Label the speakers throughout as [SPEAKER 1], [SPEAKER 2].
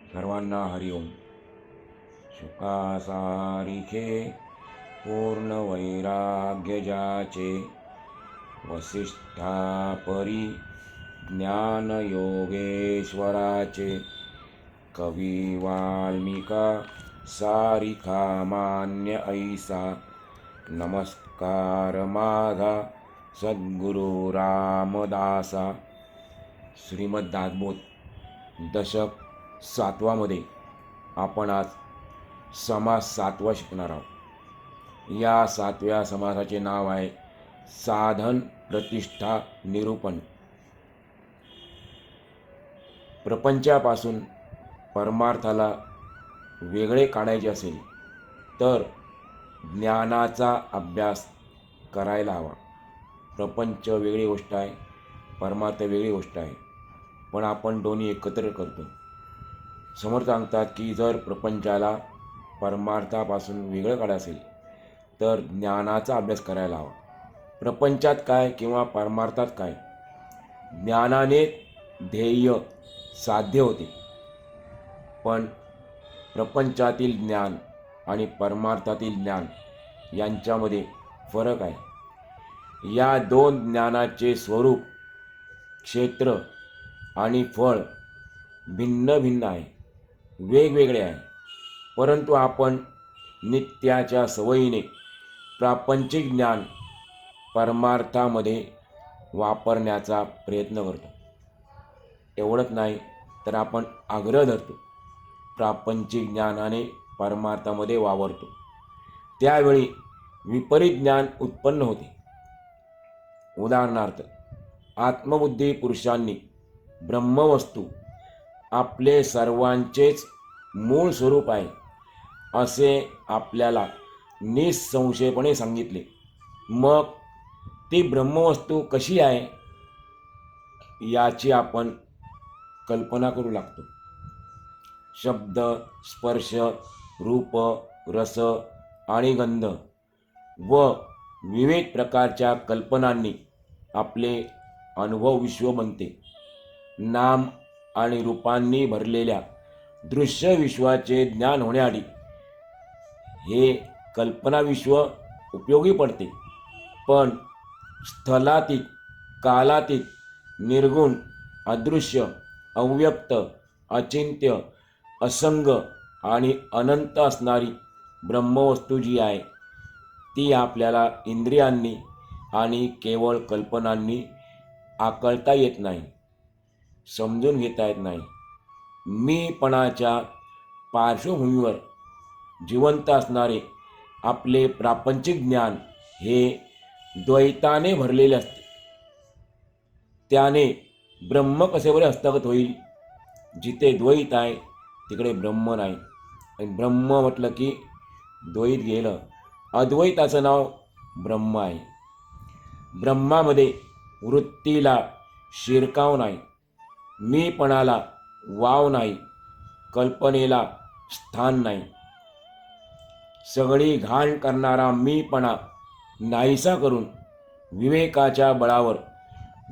[SPEAKER 1] सर्वांना हरिओम. शुकासारिखे पूर्ण वैराग्य जाचे, वसिष्ठा परी ज्ञान योगेश्वराचे. कवी वाल्मिका सारिखा मान्य ऐसा, नमस्कार माझा सद्गुरु रामदासा. श्रीमद दासबोध दशक 7वामध्ये आपण आज समास 7वा शिकणार आहोत. या 7व्या समासाचे नाव आहे साधन प्रतिष्ठा निरूपण. प्रपंचापासून परमार्थाला वेगळे काढायचे असेल तर ज्ञानाचा अभ्यास करायला हवा. प्रपंच वेगळी गोष्ट आहे, परमार्थ वेगळी गोष्ट आहे, पण आपण दोन्ही एकत्र करतो. समर्थ सांगतात की जर प्रपंचाला परमार्थापासून वेगळं काढायचं असेल तर ज्ञानाचा अभ्यास करायला हवा. प्रपंचात काय किंवा परमार्थात काय, ज्ञानाने ध्येय साध्य होते, पण प्रपंचातील ज्ञान आणि परमार्थातील ज्ञान यांच्यामध्ये फरक आहे. या दोन ज्ञानाचे स्वरूप, क्षेत्र आणि फळ भिन्न भिन्न आहे, वेगवेगळे आहे. परंतु आपण नित्याच्या सवयीने प्रापंचिक ज्ञान परमार्थामध्ये वापरण्याचा प्रयत्न करतो. एवढंच नाही तर आपण आग्रह धरतो, प्रापंचिक ज्ञानाने परमार्थामध्ये वावरतो. त्यावेळी विपरीत ज्ञान उत्पन्न होते. उदाहरणार्थ, आत्मबुद्धी पुरुषांनी ब्रह्मवस्तू आपले सर्वांचेच मूळ स्वरूप आहे असे आपल्याला निसंशयपणे सांगितले. मग ती ब्रह्मवस्तू कशी आहे याची आपण कल्पना करू लागतो. शब्द, स्पर्श, रूप, रस आणि गंध व विविध प्रकारच्या कल्पनांनी आपले अनुभव विश्व बनते. नाम आणि रूपांनी भरलेल्या दृश्य विश्वाचे ज्ञान होण्याआधी हे कल्पना विश्व उपयोगी पडते, पण स्थलातीत, कालातीत, निर्गुण, अदृश्य, अव्यक्त, अचिंत्य, असंग आणि अनंत असणारी ब्रह्मवस्तू जी आहे ती आपल्याला इंद्रियांनी आणि केवळ कल्पनांनी आकळता येत नाही, समजून घेता येत नाही. मीपणाच्या पार्श्वभूमीवर जिवंत असणारे आपले प्रापंचिक ज्ञान हे द्वैताने भरलेले असते. त्याने ब्रह्म कसे बरे हस्तगत होईल? जिथे द्वैत आहे तिकडे ब्रह्म नाही. आणि ब्रह्म म्हटलं की द्वैत गेलं. अद्वैताचं नाव ब्रह्म आहे. ब्रह्मामध्ये वृत्तीला शिरकाव नाही, मीपणाला वाव नाही, कल्पनेला स्थान नाही. सगळी घाण करणारा मीपणा नाहीसा करून विवेकाच्या बळावर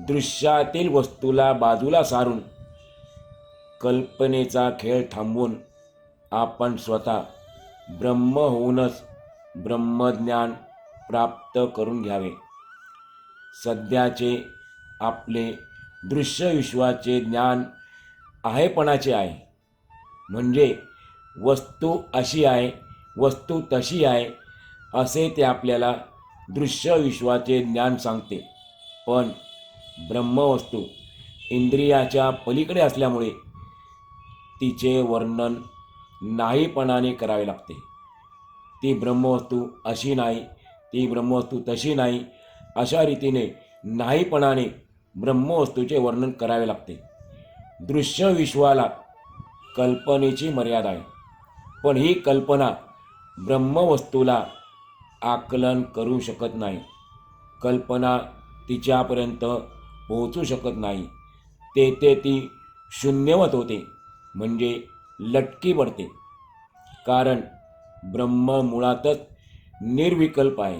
[SPEAKER 1] दृश्यातील वस्तूला बाजूला सारून कल्पनेचा खेळ थांबवून आपण स्वतः ब्रह्म होऊनच ब्रह्मज्ञान प्राप्त करून घ्यावे. सध्याचे आपले दृश्य विश्वाचे ज्ञान आहेपणाचे आहे, म्हणजे वस्तू अशी आहे, वस्तू तशी आहे असे ते आपल्याला दृश्य विश्वाचे ज्ञान सांगते. पण ब्रह्मवस्तू इंद्रियाच्या पलीकडे असल्यामुळे तिचे वर्णन नाहीपणाने करावे लागते. ती ब्रह्मवस्तू अशी नाही, ती ब्रह्मवस्तू तशी नाही, अशा रीतीने नाहीपणाने ब्रह्मवस्तूचे वर्णन करावे लागते. दृश्य विश्वाला कल्पनेची मर्यादा आहे, पण ही कल्पना ब्रह्मवस्तूला आकलन करू शकत नाही. कल्पना तिच्यापर्यंत पोहोचू शकत नाही. तेथे ती शून्यवत होते, म्हणजे लटकी पडते. कारण ब्रह्म मुळातच निर्विकल्प आहे.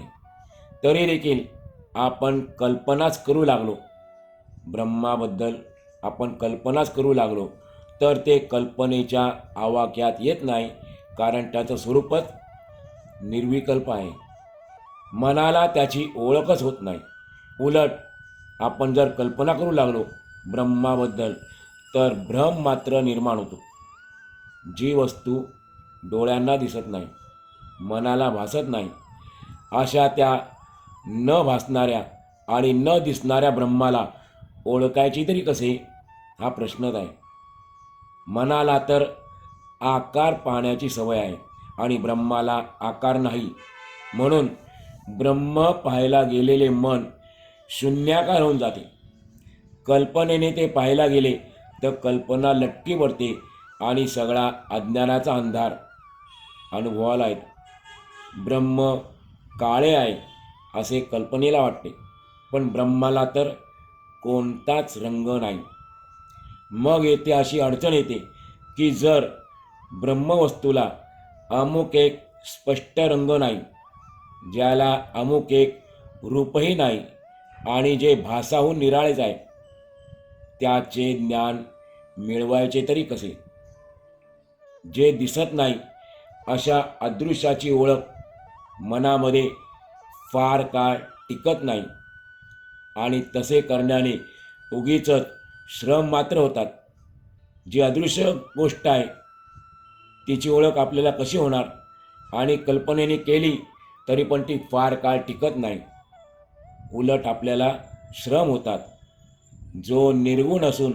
[SPEAKER 1] तरी देखील आपण कल्पनाच करू लागलो, ब्रह्माबद्दल आपण कल्पनाच करू लागलो तर ते कल्पनेच्या आवाक्यात येत नाही, कारण त्याचं स्वरूपच निर्विकल्प आहे. मनाला त्याची ओळखच होत नाही. उलट आपण जर कल्पना करू लागलो ब्रह्माबद्दल तर भ्रम मात्र निर्माण होतो. जी वस्तू डोळ्यांना दिसत नाही, मनाला भासत नाही, अशा त्या न भासणाऱ्या आणि न दिसणाऱ्या ब्रह्माला ओळखायची तरी कसे, हा प्रश्नच आहे. मनाला तर आकार पाहण्याची सवय आहे आणि ब्रह्माला आकार नाही. म्हणून ब्रह्म पाहायला गेलेले मन शून्याकार होऊन जाते. कल्पनेने ते पाहायला गेले तर कल्पना लटकी पडते आणि सगळा अज्ञानाचा अंधार अनुभवाला येतो. ब्रह्म काळे आहे असे कल्पनेला वाटते, पण ब्रह्माला तर कोणताच रंग नाही. मग येथे अशी अडचण येते की जर ब्रह्मवस्तूला अमुक एक स्पष्ट रंग नाही, ज्याला अमुक एक रूपही नाही आणि जे भासाहून निराळेच आहे, त्याचे ज्ञान मिळवायचे तरी कसे? जे दिसत नाही अशा अदृश्याची ओळख मनामध्ये फार काळ टिकत नाही आणि तसे करण्याने उगीच श्रम मात्र होतात. जी अदृश्य गोष्ट आहे तिची ओळख आपल्याला कशी होणार? आणि कल्पनेने केली तरी पण ती फार काळ टिकत नाही. उलट आपल्याला श्रम होतात. जो निर्गुण असून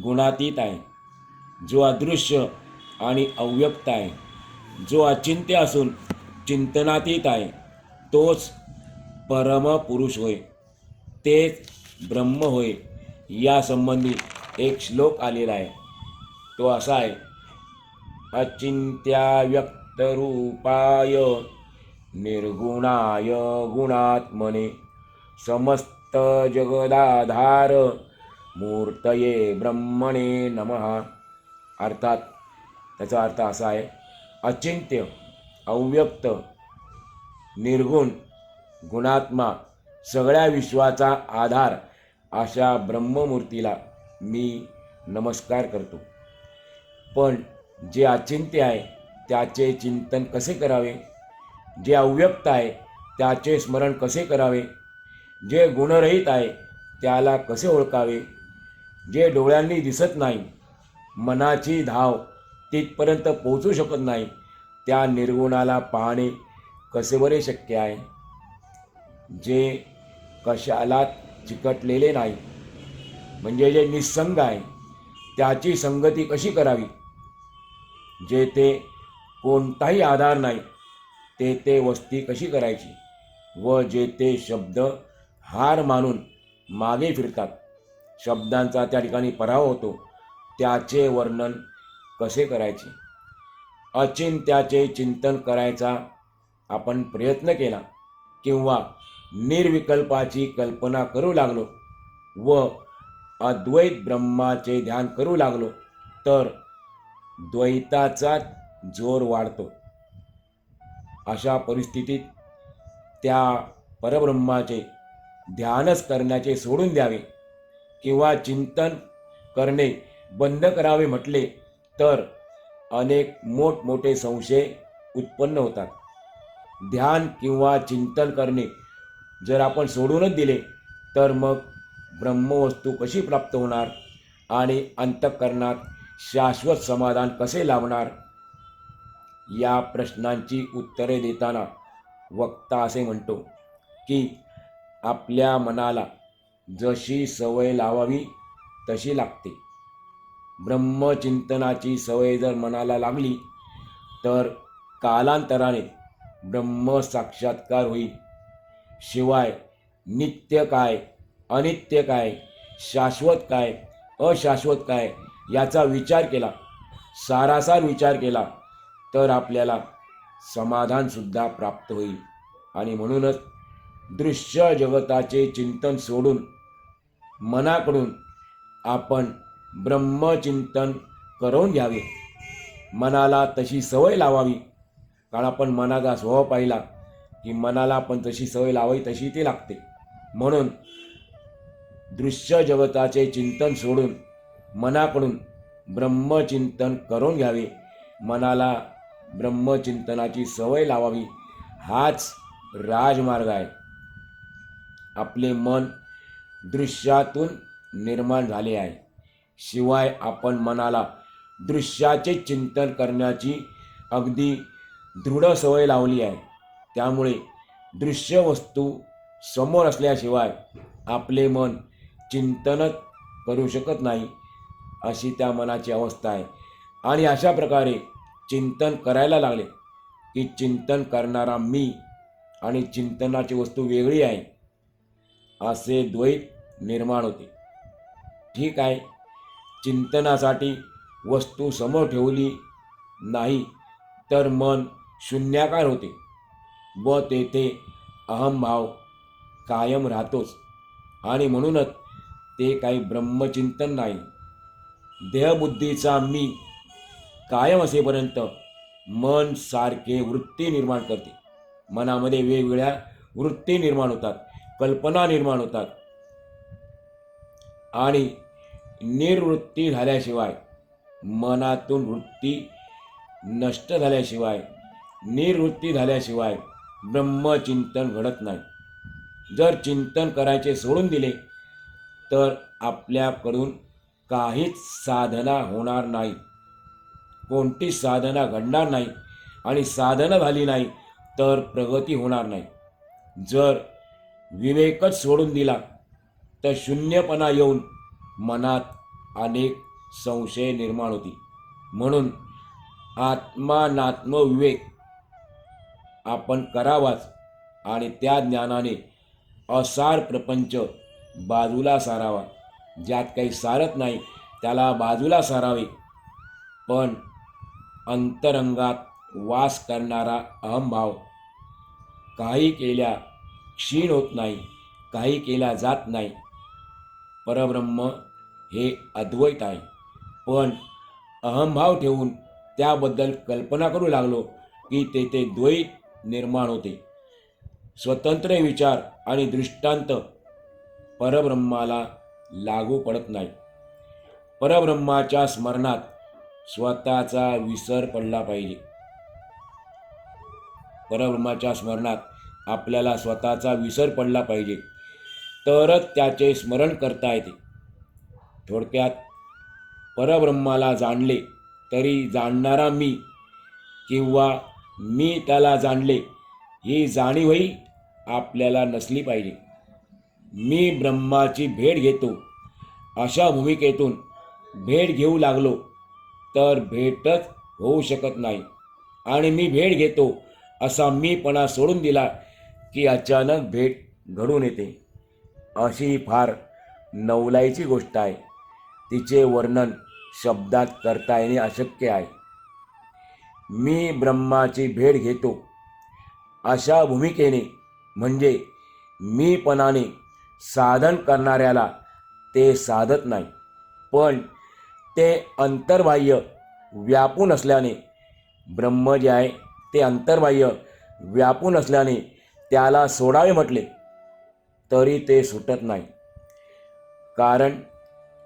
[SPEAKER 1] गुणातीत आहे, जो अदृश्य आणि अव्यक्त आहे, जो अचिंत्य असून चिंतनातीत आहे, तोच परमपुरुष होय, तेच ब्रह्म होय. या संबंधी एक श्लोक आलेला आहे. तो असा आहे: अचिंत्याव्यक्तरूपाय निर्गुणाय गुणात्मने समस्त जगदाधार मूर्तये ब्रह्मणे नमः. अर्थात त्याचा अर्थ असा आहे: अचिंत्य, अव्यक्त, निर्गुण, गुणात्मा, सगळ्या विश्वाचा आधार अशा ब्रह्ममूर्तीला मी नमस्कार करतो. पण जे अचिंत्य आहे त्याचे चिंतन कसे करावे? जे अव्यक्त आहे त्याचे स्मरण कसे करावे? जे गुणरहित आहे त्याला कसे ओळखावे? जे डोळ्यांनी दिसत नाही, मनाची धाव तिथपर्यंत पोहोचू शकत नाही, त्या निर्गुणाला पाहणे कसे बरे शक्य आहे? जे कशाला चिकटलेले नाही, म्हणजे जे निस्संग आहे, त्याची संगती कशी करावी? जेथे कोणताही आधार नाही ते वस्ती कशी करायची? व जेथे शब्द हार मानून मागे फिरतात, शब्दांचा त्या ठिकाणी पराभव होतो, त्याचे वर्णन कसे करायचे? अचिंत्याचे चिंतन करायचा आपण प्रयत्न केला किंवा निर्विकल्पाची कल्पना करू लागलो व अद्वैत ब्रह्माचे ध्यान करू लागलो तर द्वैताचा जोर वाढतो. अशा परिस्थितीत त्या परब्रह्माचे ध्यानच करण्याचे सोडून द्यावे किंवा चिंतन करणे बंद करावे म्हटले तर अनेक मोठमोठे संशय उत्पन्न होतात. ध्यान किंवा चिंतन करणे जर आपण सोडूनच दिले तर मग ब्रह्मवस्तू कशी प्राप्त होणार आणि अंतःकरणात शाश्वत समाधान कसे लाभणार? या प्रश्नांची उत्तरे देताना वक्ता असे म्हणतो की आपल्या मनाला जशी सवय लावावी तशी लागते. ब्रह्मचिंतनाची सवय जर मनाला लागली तर कालांतराने ब्रह्म साक्षात्कार होईल. शिवाय नित्य काय, अनित्य काय, शाश्वत काय, अशाश्वत काय याचा विचार केला, सारासार विचार केला तर आपल्याला समाधानसुद्धा प्राप्त होईल. आणि म्हणूनच दृश्य जगताचे चिंतन सोडून मनाकडून आपण ब्रह्मचिंतन करून घ्यावे. मनाला तशी सवय लावावी, कारण आपण मनाचा स्वभाव पाहिला की मनाला पण तशी सवय लावावी तशी ती लागते. म्हणून दृश्य जगताचे चिंतन सोडून मनाकडून ब्रह्मचिंतन करून घ्यावे, मनाला ब्रह्मचिंतनाची सवय लावावी, हाच राजमार्ग आहे. आपले मन दृश्यातून निर्माण झाले आहे, शिवाय आपण मनाला दृश्याचे चिंतन करण्याची अगदी दृढ सवय लावली आहे. त्यामुळे दृश्य वस्तू समोर असल्याशिवाय आपले मन चिंतनच करू शकत नाही, अशी त्या मनाची अवस्था आहे. आणि अशा प्रकारे चिंतन करायला लागले की चिंतन करणारा मी आणि चिंतनाची वस्तू वेगळी आहे असे द्वैत निर्माण होते. ठीक आहे, चिंतनासाठी वस्तू समोर ठेवली नाही तर मन शून्याकार होते व तेथे अहंभाव कायम राहतोच. आणि म्हणूनच ते काही ब्रह्मचिंतन नाही. देहबुद्धीचा मी कायम असेपर्यंत मन सारखे वृत्ती निर्माण करते. मनामध्ये वेगवेगळ्या वृत्ती निर्माण होतात, कल्पना निर्माण होतात. आणि निर्वृत्ती झाल्याशिवाय, मनातून वृत्ती नष्ट झाल्याशिवाय, निर्वृत्ती झाल्याशिवाय ब्रह्मचिंतन घडत नाही. जर चिंतन करायचे सोडून दिले तर आपल्याकडून काहीच साधना होणार नाही, कोणतीच साधना घडणार नाही. आणि साधना झाली नाही तर प्रगती होणार नाही. जर विवेकच सोडून दिला तर शून्यपणा येऊन मनात अनेक संशय निर्माण होतील. म्हणून आत्मानात्म विवेक आपण करावाच आणि त्या ज्ञानाने असार प्रपंच बाजूला सारावा. ज्यात काही सारत नाही त्याला बाजूला सारावे. पण अंतरंगात वास करणारा अहंभाव काही केल्या क्षीण होत नाही, काही केल्या जात नाही. परब्रह्म हे अद्वैत आहे. पण अहंभाव ठेवून त्याबद्दल कल्पना करू लागलो की तेथे द्वैत निर्माण होते. स्वतंत्र विचार आणि दृष्टांत परब्रह्माला लागू पडत नाही. परब्रह्माच्या स्मरणात स्वतःचा विसर पडला पाहिजे. परब्रह्माच्या स्मरणात आपल्याला स्वतःचा विसर पडला पाहिजे, तरच त्याचे स्मरण करता येते. थोडक्यात, परब्रह्माला जाणले तरी जाणणारा मी किंवा मी त्याला जाणले ही जाणीवही आपल्याला नसली पाहिजे. मी ब्रह्माची भेट घेतो अशा भूमिकेतून भेट घेऊ लागलो तर भेटच होऊ शकत नाही. आणि मी भेट घेतो असा मीपणा सोडून दिला की अचानक भेट घडून येते. अशी फार नवलाईची गोष्ट आहे. तिचे वर्णन शब्दात करता येणे अशक्य आहे. मी ब्रह्माची भेट घेतो अशा भूमिकेने म्हणजे मीपणाने साधन करणाऱ्याला ते साधत नाही. पण ते अंतर्बाह्य व्यापून असल्याने, ब्रह्म जे आहे ते अंतर्बाह्य व्यापून असल्याने त्याला सोडावे म्हटले तरी ते सुटत नाही. कारण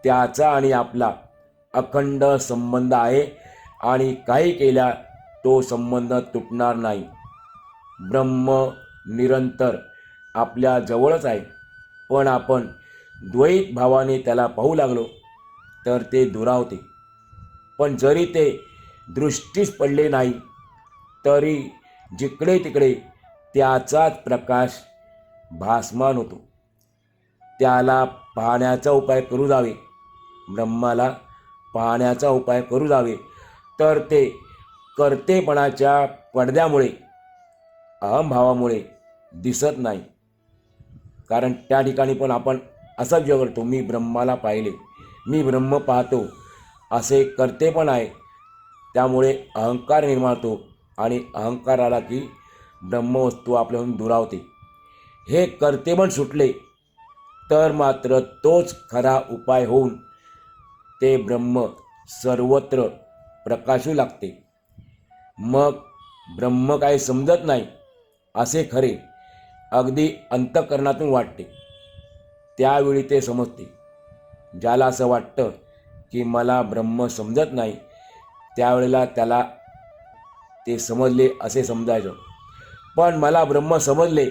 [SPEAKER 1] त्याचा आणि आपला अखंड संबंध आहे आणि काही केल्या तो संबंध तुटणार नाही. ब्रह्म निरंतर आपल्या जवळच आहे. पण आपण द्वैत भावाने त्याला पाहू लागलो तर ते दुरावते. पण जरी ते दृष्टीस पडले नाही तरी जिकडे तिकडे त्याचाच प्रकाश भासमान होतो. त्याला पाहण्याचा उपाय करू जावे, ब्रह्माला पाहण्याचा उपाय करू जावे तर ते कर्तेपणाच्या पडद्यामुळे, अहंभावामुळे दिसत नाही. कारण त्या ठिकाणी पण आपण असा विचार करतो, मी ब्रह्माला पाहिले, मी ब्रह्म पाहतो, असे करते पण आहे. त्यामुळे अहंकार निर्माण होतो आणि अहंकार आला की ब्रह्मवस्तू आपल्याहून दुरावते. हे कर्तेपण सुटले तर मात्र तोच खरा उपाय होऊन ते ब्रह्म सर्वत्र प्रकाशू लागते. मग ब्रह्म काही समजत नाही असे खरे अगदी अंतःकरणातून वाटते. त्यावेळी ते समजते. ज्याला असं वाटतं की मला ब्रह्म समजत नाही, त्यावेळेला त्याला ते समजले असे समजायचं. पण मला ब्रह्म समजले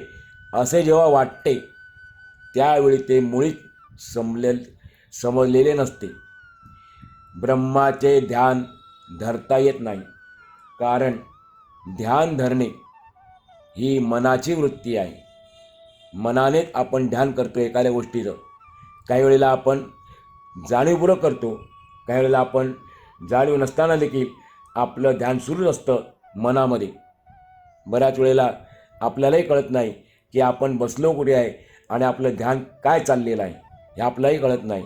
[SPEAKER 1] असे जेव्हा वाटते, त्यावेळी ते मुळीच समजलेले नसते. ब्रह्माचे ध्यान धरता येत नाही, कारण ध्यान धरणे ही मनाची वृत्ती आहे. मनानेच आपण ध्यान करतो एखाद्या गोष्टीचं. काही वेळेला आपण जाणीवपूर्वक करतो, काही वेळेला आपण जाणीव नसताना देखील आपलं ध्यान सुरूच असतं मनामध्ये. बऱ्याच वेळेला आपल्यालाही कळत नाही की आपण बसलो कुठे आहे आणि आपलं ध्यान काय चाललेलं आहे, हे आपल्यालाही कळत नाही.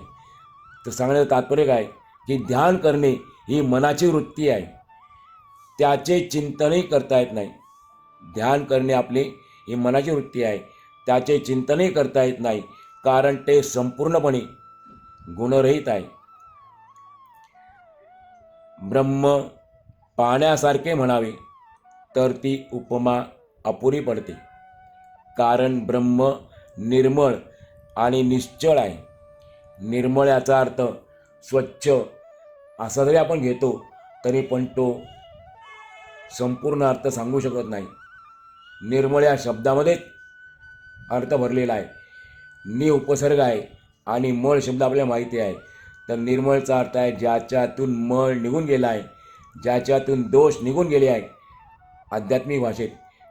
[SPEAKER 1] तर सांगण्याचं तात्पर्य काय की ध्यान करणे ही मनाची वृत्ती आहे, त्याचे चिंतनही करता येत नाही. ध्यान करणे आपली ही मनाची वृत्ती आहे, त्याचे चिंतनही करता येत नाही, कारण ते संपूर्णपणे गुणरहित आहे. ब्रह्म पाण्यासारखे म्हणावे तर ती उपमा अपुरी पडते, कारण ब्रह्म निर्मळ आणि निश्चळ आहे. निर्मळ याचा अर्थ स्वच्छ असा जरी आपण घेतो तरी पण तो संपूर्ण अर्थ सांगू शकत नाही. निर्मळ या शब्दामध्येच अर्थ भरलेला आहे. नि उपसर्ग आहे आणि मळ शब्द आपल्याला माहिती आहे. तर निर्मळचा अर्थ आहे ज्याच्यातून मळ निघून गेला आहे, ज्याच्यातून दोष निघून गेले आहेत. आध्यात्मिक भाषेत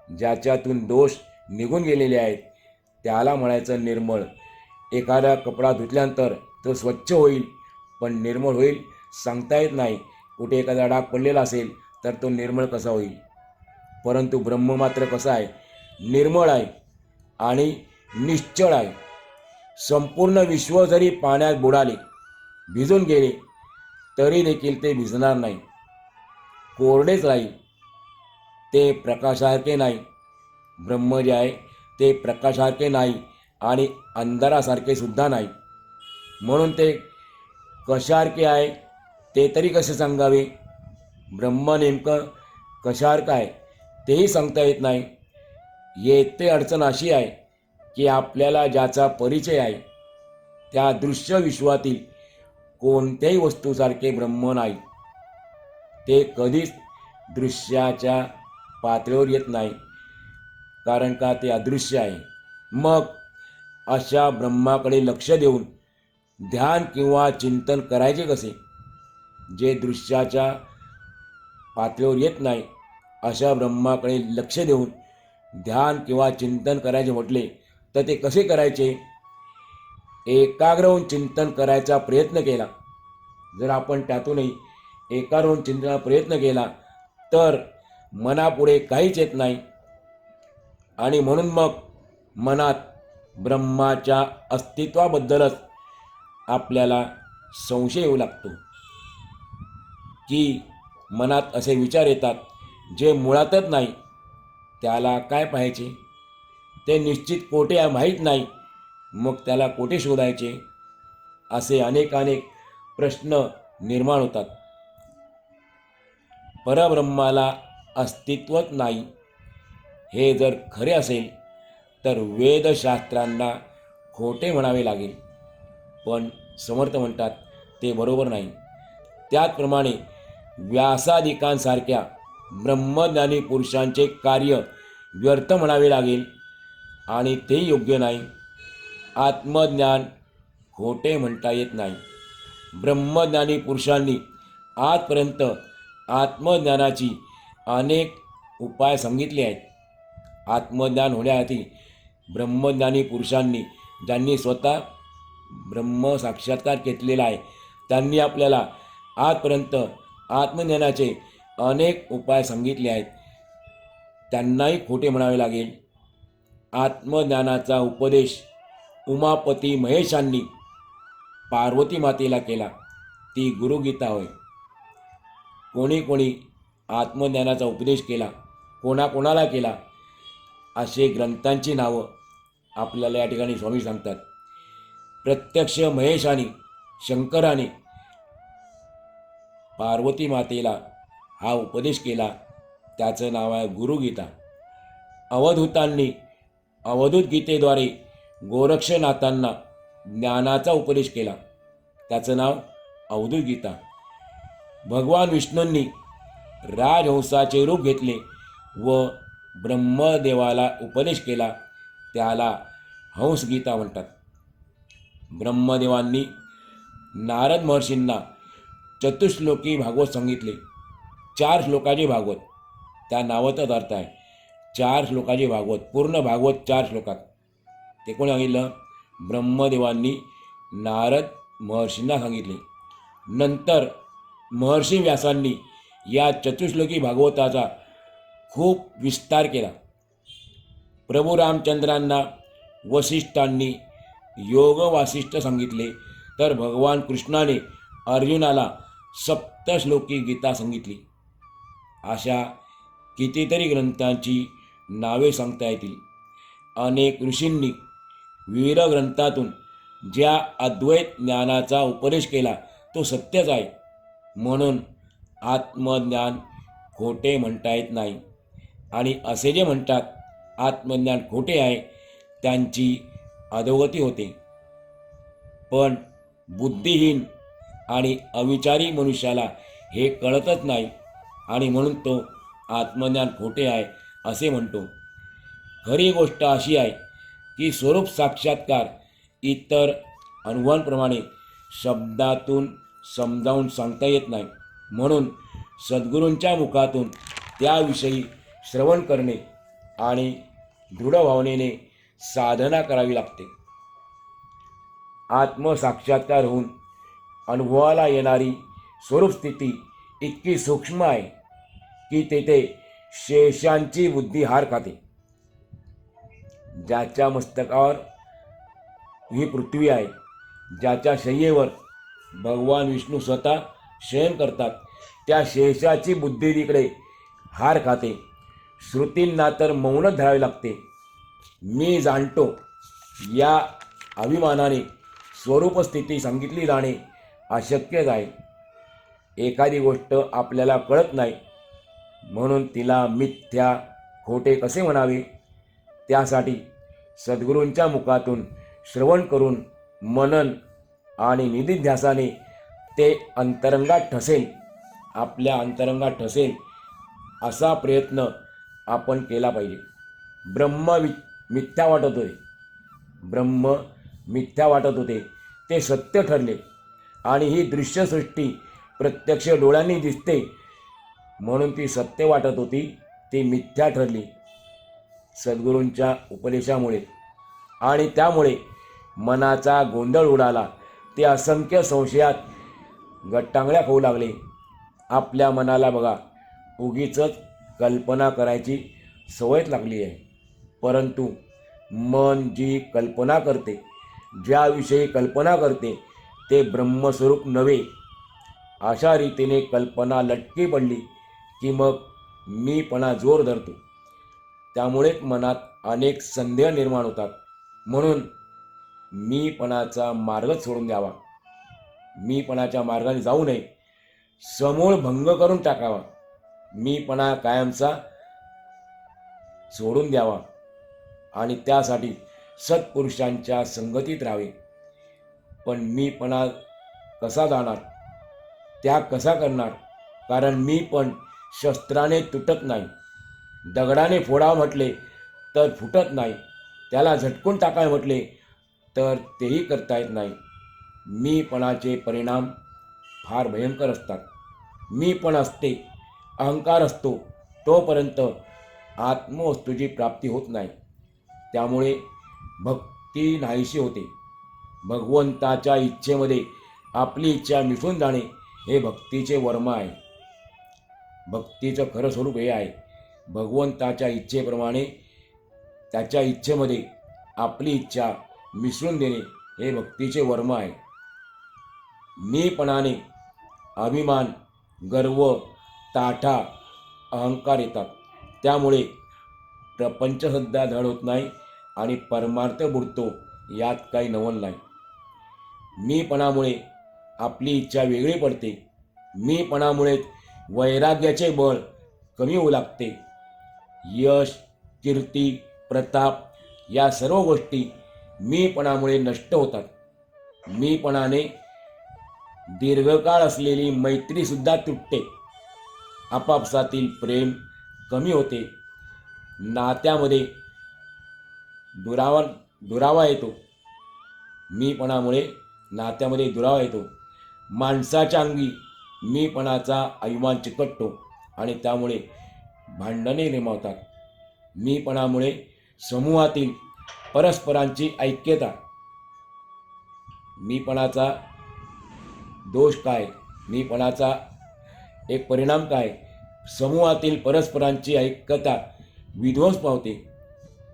[SPEAKER 1] ज्याच्यातून दोष निघून गेलेले आहेत त्याला म्हणायचं निर्मळ. एखादा कपडा धुतल्यानंतर तो स्वच्छ होईल, पण निर्मळ होईल सांगता येत नाही. कुठे एखादा डाग पडलेला असेल तर तो निर्मळ कसा होईल. परंतु ब्रह्म मात्र कसा आहे, निर्मळ आहे आणि निश्चळ आहे. संपूर्ण विश्व जरी पाण्यात बुडाले, भिजून गेले, तरी देखील ते भिजणार नाही, कोरडेच राहील. ते प्रकाशासारखे नाही. ब्रह्म जे आहे ते प्रकाशासारखे नाही आणि अंधारासारखे सुद्धा नाही. म्हणून ते कशासारखे आहे ते तरी कसे सांगावे. ब्रह्म नेमकं कशासारखं आहे तेही सांगता येत नाही. येथे अडचण अशी आहे की आपल्याला ज्याचा परिचय आहे त्या दृश्य विश्वातील कोणत्याही वस्तूसारखे ब्रह्म नाही. ते कधीच दृश्याच्या पातळीवर येत नाही, कारण का ते अदृश्य आहे. मग अशा ब्रह्माकडे लक्ष देऊन ध्यान किंवा चिंतन करायचे कसे, जे दृश्याच्या पातळीवर येत नाही. अशा ब्रह्माकडे लक्ष देऊन ध्यान किंवा चिंतन करायचे म्हटले तर ते कसे करायचे. एकाग्र होऊन चिंतन करायचा प्रयत्न केला, जर आपण त्यातूनही एकाग्र होऊन चिंतनाचा प्रयत्न केला तर मनापुढे काहीच येत नाही. आणि म्हणून मग मनात ब्रह्माच्या अस्तित्वाबद्दलच आपल्याला संशय येऊ लागतो, की मनात असे विचार येतात जे मुळातच नाही. त्याला काय पाहायचे, ते निश्चित कोठे आहे माहीत नाही, मग त्याला कोठे शोधायचे, असे अनेक प्रश्न निर्माण होतात. परब्रह्माला अस्तित्वच नाही हे जर खरे असेल तर वेदशास्त्रांना खोटे म्हणावे लागेल. पण समर्थ म्हणतात ते बरोबर नाही. त्याचप्रमाणे व्यासादिकांसारख्या ब्रह्मज्ञानी पुरुषांचे कार्य व्यर्थ म्हणावे लागेल आणि ते योग्य नाही. आत्मज्ञान खोटे म्हणता येत नाही. ब्रह्मज्ञानी पुरुषांनी आजपर्यंत आत्मज्ञानाची अनेक उपाय सांगितले आहेत. आत्मज्ञान होण्यासाठी ब्रह्मज्ञानी पुरुषांनी, ज्यांनी स्वतः ब्रह्म साक्षात्कार घेतलेला आहे, त्यांनी आपल्याला आजपर्यंत आत्मज्ञानाचे अनेक उपाय सांगितले आहेत. त्यांनाही खोटे म्हणावे लागेल. आत्मज्ञानाचा उपदेश उमापती महेशांनी पार्वती मातेला केला, ती गुरुगीता होय. कोणी कोणी आत्मज्ञानाचा उपदेश केला, कोणाकोणाला केला, असे ग्रंथांची नावं आपल्याला या ठिकाणी स्वामी सांगतात. प्रत्यक्ष महेशाने, शंकराने पार्वती मातेला हा उपदेश केला, त्याचं नाव आहे गुरुगीता. अवधूतांनी अवधूत गीतेद्वारे गोरक्षनाथांना ज्ञानाचा उपदेश केला, त्याचं नाव अवधूत गीता. भगवान विष्णूंनी राजहंसाचे रूप घेतले व ब्रह्मदेवाला उपदेश केला, त्याला हंसगीता म्हणतात. ब्रह्मदेवांनी नारद महर्षींना चतुश्लोकी भागवत सांगितले. 4 श्लोकाचे भागवत, त्या नावाचाच अर्थ आहे 4 श्लोकाचे भागवत, पूर्ण भागवत 4 श्लोकात. ते कोणी सांगितलं? ब्रह्मदेवांनी नारद महर्षींना सांगितले. नंतर महर्षी व्यासांनी या चतुश्लोकी भागवताचा खूप विस्तार केला. प्रभू रामचंद्रांना वसिष्ठांनी योग वासिष्ठ सांगितले, तर भगवान कृष्णाने अर्जुनाला सप्तश्लोकी गीता सांगितली. अशा कितीतरी ग्रंथांची नावे सांगता येतील. अनेक ऋषींनी विविध ग्रंथातून ज्या अद्वैत ज्ञानाचा उपदेश केला तो सत्यच आहे, म्हणून आत्मज्ञान खोटे म्हणता येत नाही. आणि असे जे म्हणतात आत्मज्ञान खोटे आहे, त्यांची अधोगती होते. पण बुद्धिहीन आणि अविचारी मनुष्याला हे कळतच नाही आणि म्हणून तो आत्मज्ञान खोटे आहे असे म्हणतो. खरी गोष्ट अशी आहे की स्वरूप साक्षात्कार इतर अनुभवांप्रमाणे शब्दातून समजावून सांगता येत नाही. म्हणून सद्गुरूंच्या मुखातून त्याविषयी श्रवण करणे आणि दृढ भावनेने साधना करावी लागते. आत्मसाक्षात्कार होऊन अनुभवाला येणारी स्वरूप स्थिती इतकी सूक्ष्म आहे की तेथे शेषांची बुद्धी हार खाते. ज्याच्या मस्तकावर ही पृथ्वी आहे, ज्याच्या शय्येवर भगवान विष्णू स्वतः शयन करतात, त्या शेषाची बुद्धी तिकडे हार खाते. श्रुतींना तर मौनच धरावे लागते. मी जाणतो या अभिमानाने स्वरूप स्थिती सांगितली जाणे अशक्यच आहे. एखादी गोष्ट आपल्याला कळत नाही म्हणून तिला मिथ्या खोटे कसे म्हणावे? त्यासाठी सद्गुरूंच्या मुखातून श्रवण करून मनन आणि निधिध्यासाने ते अंतरंगात ठसेल, आपल्या अंतरंगात ठसेल असा प्रयत्न आपण केला पाहिजे. ब्रह्म मिथ्या वाटत होते ते सत्य ठरले आणि ही दृश्यसृष्टी प्रत्यक्ष डोळ्यांनी दिसते म्हणून ती सत्य वाटत होती ती मिथ्या ठरली सद्गुरूंच्या उपदेशामुळे. आणि त्यामुळे मनाचा गोंधळ उडाला. ते असंख्य संशयात गट्टांगळ्या खाऊ लागले. आपल्या मनाला बघा, उगीच कल्पना करायची सवय लागली आहे. परंतु मन जी कल्पना करते, ज्याविषयी कल्पना करते ते ब्रह्मस्वरूप नव्हे. अशा रीतीने कल्पना लटकी पडली की मग मीपणा जोर धरतो. त्यामुळेच मनात अनेक संदेह निर्माण होतात. म्हणून मीपणाचा मार्गच सोडून द्यावा. मीपणाच्या मार्गाने जाऊ नये, समूळ भंग करून टाकावा. मीपणा कायमचा सोडून द्यावा आणि त्यासाठी सत्पुरुषांच्या संगतीत राहावे. पण मीपणा कसा जाणार? त्याग कसा करणार? कारण मी पण शस्त्राने तुटत नाही. दगडाने फोडावं म्हटले तर फुटत नाही. त्याला झटकून टाकावे म्हटले तर तेही करता येत नाही. मीपणाचे परिणाम फार भयंकर असतात. मीपण असते, अहंकार असतो, तोपर्यंत आत्मवस्तूची प्राप्ती होत नाही. त्यामुळे भक्ती नाहीशी होते. भगवंताच्या इच्छेमध्ये आपली इच्छा मिटून जाणे हे भक्तीचे वर्म आहे. भक्तीचं खरं स्वरूप हे आहे. भगवंताच्या इच्छेप्रमाणे त्याच्या इच्छेमध्ये आपली इच्छा मिसळून देणे हे भक्तीचे वर्म आहे. मीपणाने अभिमान, गर्व, ताठा, अहंकार येतात. त्यामुळे प्रपंचसुद्धा धड होत नाही आणि परमार्थ बुडतो, यात काही नवल नाही. मीपणामुळे आपली इच्छा वेगळी पडते. मीपणामुळे वैराग्याचे बळ कमी होऊ लागते. यश, कीर्ती, प्रताप या सर्व गोष्टी मीपणामुळे नष्ट होतात. मीपणाने दीर्घकाळ असलेली मैत्रीसुद्धा तुटते. आपापसातील प्रेम कमी होते. नात्यामध्ये दुरावा दुरावा येतो. मीपणामुळे नात्यामध्ये दुरावा येतो. माणसाच्या अंगी मीपणाचा अभिमान चिकटतो आणि त्यामुळे भांडणे निर्मावतात. मीपणामुळे समूहातील परस्परांची ऐक्यता. मीपणाचा दोष काय? मीपणाचा एक परिणाम काय? समूहातील परस्परांची ऐक्यता विध्वंस पावते.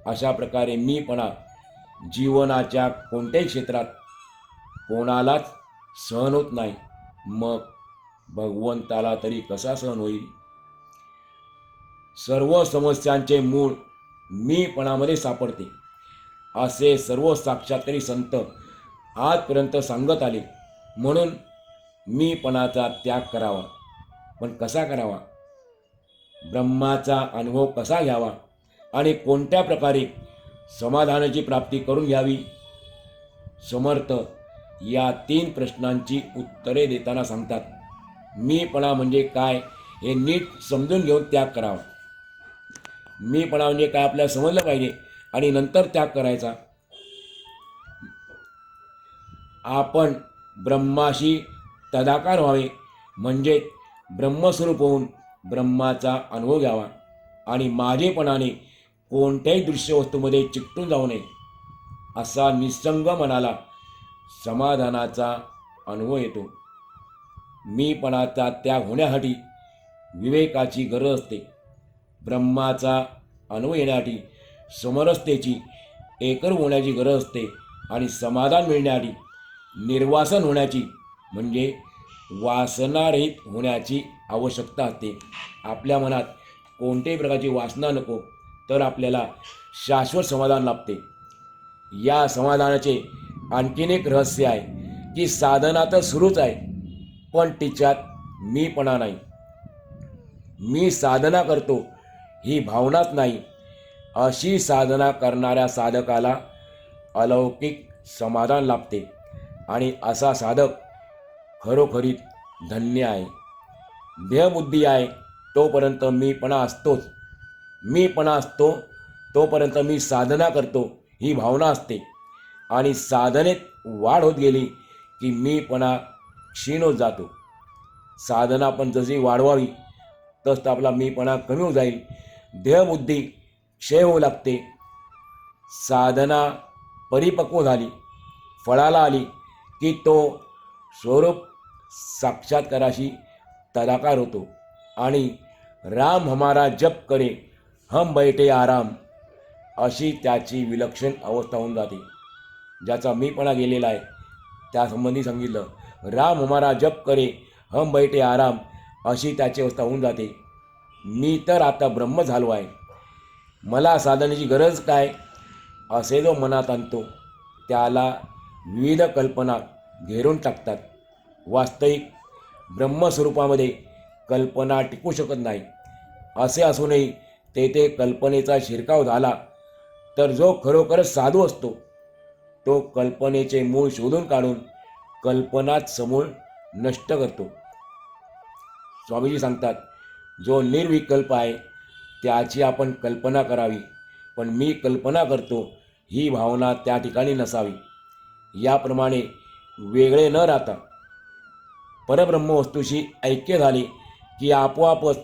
[SPEAKER 1] अशा प्रकारे मीपणा जीवनाच्या कोणत्याही क्षेत्रात कोणालाच सहन होत नाही. मग भगवंताला तरी कसा सहन होईल? सर्व समस्यांचे मूळ मीपणामध्ये सापडते असे सर्व साक्षात्कारी संत आजपर्यंत सांगत आले. म्हणून मीपणाचा त्याग करावा. पण कसा करावा? ब्रह्माचा अनुभव कसा घ्यावा आणि कोणत्या प्रकारे समाधानाची प्राप्ती करून घ्यावी? समर्थ या 3 प्रश्नांची उत्तरे देताना सांगतात. मीपणा म्हणजे काय हे नीट समजून घेऊन त्याग करावा. मीपणा म्हणजे काय आपल्याला समजलं पाहिजे आणि नंतर त्याग करायचा. आपण ब्रह्माशी तदाकार व्हावे, म्हणजे ब्रह्मस्वरूप होऊन ब्रह्माचा अनुभव घ्यावा आणि माझेपणाने कोणत्याही दृश्य वस्तूमध्ये चिकटून जाऊ नये. असा निसंग मनाला समाधानाचा अनुभव येतो. मीपणाचा त्याग होण्यासाठी विवेकाची गरज असते. ब्रह्माचा अनुभव येण्यासाठी समरसतेची एकरूप होण्याची गरज असते आणि समाधान मिळण्यासाठी निर्वासन होण्याची म्हणजे वासनारहित होण्याची आवश्यकता असते. आपल्या मनात कोणत्याही प्रकारची वासना नको, तर आपल्याला शाश्वत समाधान लाभते. या समाधानाचे आणखीन एक रहस्य आहे की साधना तर सुरूच आहे, पण तिच्यात मीपणा नाही. मी साधना करतो ही भावनाच नाही. अशी साधना करणाऱ्या साधकाला अलौकिक समाधान लाभते आणि असा साधक खरोखरीत धन्य आहे. देहबुद्धी आहे तोपर्यंत मीपणा असतोच. मीपणा असतो तोपर्यंत मी साधना करतो ही भावना असते आणि साधनेत वाढ होत गेली की मीपणा क्षीण होत जातो. साधना पण जशी वाढवावी तसं आपला मीपणा कमी होत जाईल. देहबुद्धी क्षय होऊ लागते. साधना परिपक्व झाली, फळाला आली की तो स्वरूप साक्षात्काराशी तदाकार होतो आणि राम हमारा जप करे हम बैठे आराम अशी त्याची विलक्षण अवस्था होऊन जाते. ज्याचा मीपणा गेलेला आहे त्यासंबंधी सांगितलं. राम हमारा जप करे हम बैठे आराम अशी त्याची अवस्था होऊन जाते. मी तर आता ब्रह्म झालो आहे, मला साधनेची गरज काय असे जो मनात आणतो त्याला विविध कल्पना घेरून टाकतात. वास्तविक ब्रह्मस्वरूपामध्ये कल्पना टिकू शकत नाही. असे असूनही तेथे कल्पनेचा शिरकाव झाला तर जो खरोखरच साधू असतो तो कल्पनेचे मूळ शोधून काढून कल्पनाच समूळ नष्ट करतो. स्वामीजी सांगतात, जो निर्विकल्प आहे त्याची आपण कल्पना करावी, पण मी कल्पना करतो ही भावना त्या ठिकाणी नसावी. याप्रमाणे वेगळे न राहता परब्रह्म वस्तूशी ऐक्य झाले की आपोआपच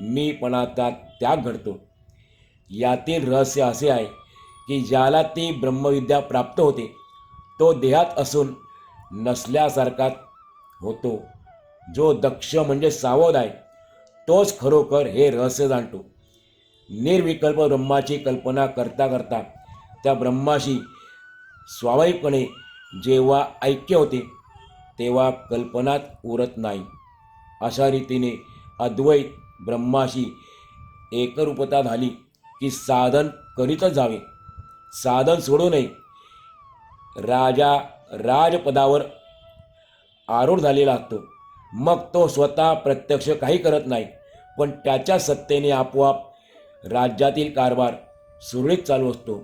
[SPEAKER 1] मीपणाचा त्याग घडतो. यातील रहस्य असे आहे की ज्याला ती ब्रह्मविद्या प्राप्त होते तो देहात असून नसल्यासारखा होतो. जो दक्ष म्हणजे सावध आहे तोच खरोखर हे रहस्य जाणतो. निर्विकल्प ब्रह्माची कल्पना करता करता त्या ब्रह्माशी स्वाभाविकपणे जेव्हा ऐक्य होते तेव्हा कल्पनाच उरत नाही. अशा रीतीने अद्वैत ब्रह्माशी एकरूपता झाली की साधन करीतच जावे, साधन सोडू नये. राजा राजपदावर आरूढ झालेला असतो, मग तो स्वतः प्रत्यक्ष काही करत नाही, पण त्याच्या सत्तेने आपोआप राज्यातील कारभार सुरळीत चालू असतो.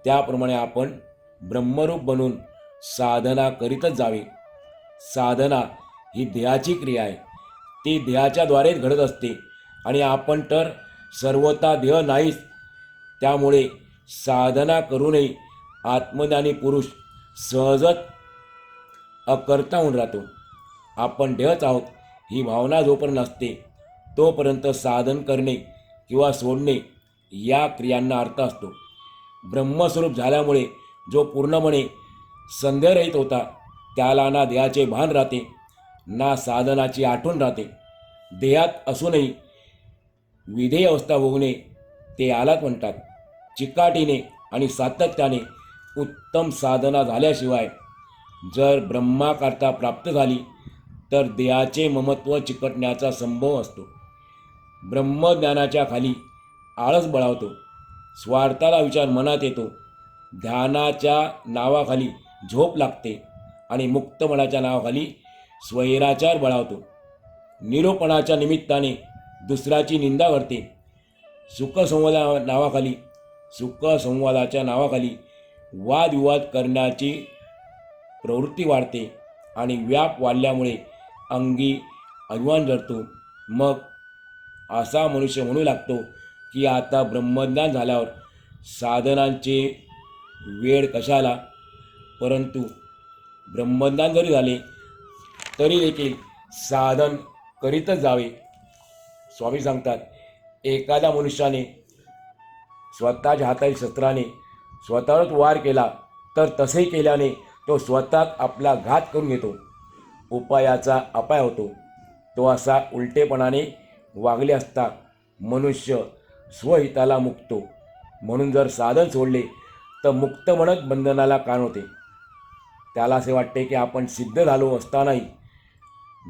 [SPEAKER 1] त्याप्रमाणे आपण ब्रह्मरूप बनून साधना करीतच जावे. साधना ही देहाची क्रिया आहे. ती देहाच्याद्वारेच घडत असते आणि आपण तर सर्वता देह नाहीच. त्यामुळे साधना करूनही आत्मज्ञानी पुरुष सहजच अकर्ता होऊन राहतो. आपण देहच आहोत ही भावना जोपर्यंत असते तोपर्यंत साधन करणे किंवा सोडणे या क्रियांना अर्थ असतो. ब्रह्मस्वरूप झाल्यामुळे जो पूर्णपणे संदेहरहित होता त्याला ना देहाचे भान राहते ना साधनाची आठवण राहते. देहात असूनही विधेय अवस्था भोगणे ते आलाच म्हणतात. चिकाटीने आणि सातत्याने उत्तम साधना झाल्याशिवाय जर ब्रह्माकारता प्राप्त झाली तर देहाचे ममत्व चिकटण्याचा संभव असतो. ब्रह्मज्ञानाच्या खाली आळस बळावतो, स्वार्थाला विचार मनात येतो, ध्यानाच्या नावाखाली झोप लागते आणि मुक्तपणाच्या नावाखाली स्वैराचार बळावतो. निरूपणाच्या निमित्ताने दुसऱ्याची निंदा करते. सुखसंवादाच्या नावाखाली वादविवाद करण्याची प्रवृत्ती वाढते आणि व्याप वाढल्यामुळे अंगी अभिमान जडतो. मग असा मनुष्य म्हणू लागतो की आता ब्रह्मज्ञान झाल्यावर साधनांचे वेळ कशाला. परंतु ब्रह्मज्ञान जरी झाले तरी देखील साधन करीतच जावे. स्वामी सांगतात, एखाद्या मनुष्याने स्वतःच्या हातातील शस्त्राने स्वतःवरच वार केला तर तसे केल्याने तो स्वतःच आपला घात करून घेतो. उपायाचा अपाय होतो. तो असा उलटेपणाने वागले असता मनुष्य स्वहिताला मुक्तो. म्हणून जर साधन सोडले तर मुक्त म्हणत बंधनाला कारण होते. त्याला असे वाटते की आपण सिद्ध झालो असतानाही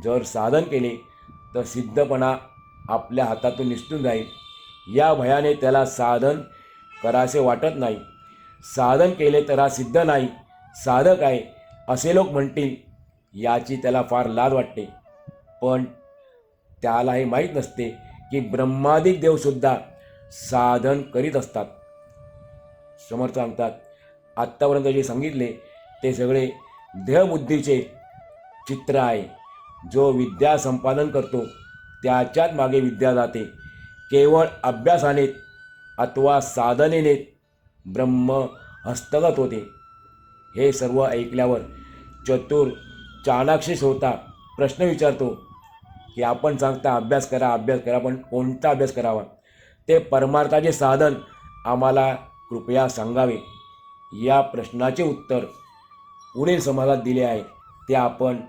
[SPEAKER 1] जर साधन केले तर सिद्धपणा आपल्या हातातून निसटून जाईल. या भयाने त्याला साधन करासे वाटत नाही. साधन केले तर हा सिद्ध नाही, साधक आहे असे लोक म्हणतील याची त्याला फार लाज वाटते. पण त्याला हे माहीत नसते की ब्रह्मादिक देवसुद्धा साधन करीत असतात. समर्थ सांगतात, आत्तापर्यंत जे सांगितले ते सगळे देहबुद्धीचे चित्र आहे. जो विद्या संपादन करतो त्याच्याच मागे विद्या जाते. केवळ अभ्यासाने अथवा साधनेने ब्रह्म हस्तगत होते. हे सर्व ऐकल्यावर चतुर चाणाक्षी होता प्रश्न विचारतो की आपण सांगता अभ्यास करा पण कोणता अभ्यास करावा. ते परमार्थाचे साधन आम्हाला कृपया सांगावे. या प्रश्नाचे उत्तर पुढील समाजात दिले आहे ते आपण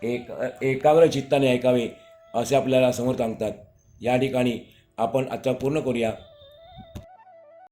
[SPEAKER 1] एकाग्र चित्ताने ऐकावे असे आपल्याला समोर सांगतात. या ठिकाणी आपण आजचा पूर्ण करूया.